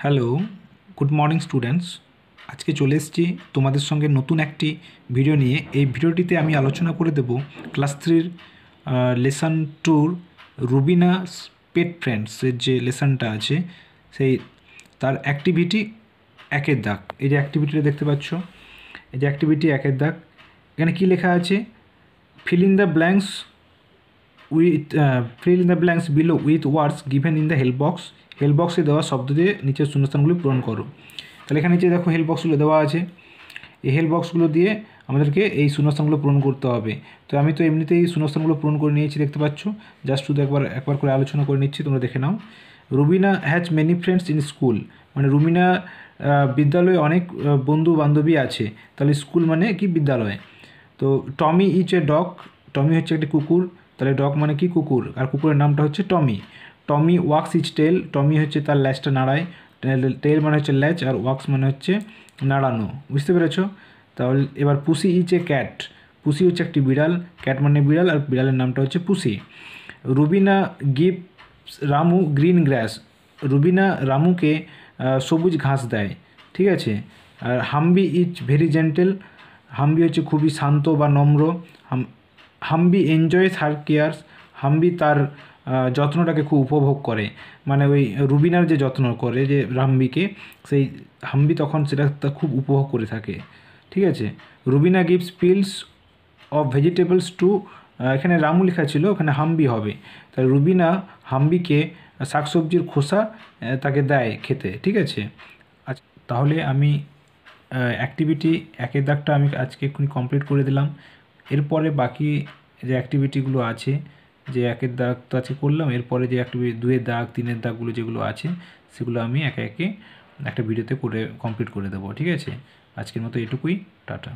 Hello, good morning students. আজকে চলে এসেছি তোমাদের সঙ্গে নতুন একটি ভিডিও নিয়ে। এই ভিডিওটিতে আমি আলোচনা করে দেব ক্লাস 3-র লেসন 2-র রুবিনাস পেট ফ্রেন্ডসের যে লেসনটা আছে সেই তার অ্যাক্টিভিটি একের দাগ। এই যে অ্যাক্টিভিটিটা দেখতে পাচ্ছ, এই যে অ্যাক্টিভিটি একের দাগ, এখানে কী লেখা আছে? fill in the blanks below with words given in the help box. Help বক্সে দেওয়া শব্দ দিয়ে নিচের শূন্যস্থানগুলি পূরণ করো। তাহলে এখানে নিচে দেখো হেল্প বক্সগুলো দেওয়া আছে। এই হেল্প বক্সগুলো দিয়ে আমাদেরকে এই শূন্যস্থানগুলো পূরণ করতে হবে। তো আমি তো এমনিতেই শূন্যস্থানগুলো পূরণ করে নিয়েছি, দেখতে পাচ্ছ। জাস্ট শুধু একবার করে আলোচনা করে নিচ্ছি, তোমরা দেখে নাও। Rubina has many friends in school, মানে রুবিনা বিদ্যালয়ে অনেক বন্ধু বান্ধবী আছে। তাহলে স্কুল মানে কি? বিদ্যালয়। তো টমি ইজ এ ডগ, টমি হচ্ছে একটি কুকুর। তাহলে ডগ মানে কি? কুকুর। আর কুকুরের নামটা হচ্ছে টমি। টমি ওয়াক্স ইজ টেল, টমি হচ্ছে তার ল্যাজটা নাড়ায়। টেল মানে হচ্ছে ল্যাজ, আর ওয়াক্স মানে হচ্ছে নাড়ানো। বুঝতে পেরেছো? তাহলে এবার পুসি ইজ এ ক্যাট, পুসি হচ্ছে একটি বিড়াল, ক্যাট মানে বিড়াল, আর বিড়ালের নামটা হচ্ছে Pussy. Rubina gives Ramu green grass, Rubina রামুকে সবুজ ঘাস দেয়। ঠিক আছে। আর Hambi is very gentle, Hambi হচ্ছে খুবই শান্ত বা নম্র। হাম্বি এনজয়স হার কেয়ার্স, হাম্বি তার যত্নটাকে খুব উপভোগ করে। মানে ওই রুবিনার যে যত্ন করে যে হাম্বিকে, সেই হাম্বি তখন সেটা খুব উপভোগ করে থাকে। ঠিক আছে। Rubina gives pills of vegetables to, এখানে রামু লেখা ছিল, ওখানে হাম্বি হবে। তাহলে রুবিনা হাম্বিকে শাকসবজির খোসা তাকে দেয় খেতে। ঠিক আছে। আচ্ছা, তাহলে আমি অ্যাক্টিভিটি একের দাগটা আমি আজকে এক্ষুনি কমপ্লিট করে দিলাম। এরপরে বাকি যে অ্যাক্টিভিটিগুলো আছে, যে একের দাগ তো আজকে করলাম, এরপরে যে অ্যাক্টিভিটি 2-এর দাগ 3-এর দাগগুলো যেগুলো আছে সেগুলো আমি একে একে একটা ভিডিওতে করে কমপ্লিট করে দেবো। ঠিক আছে। আজকের মতো এটুকুই, টাটা।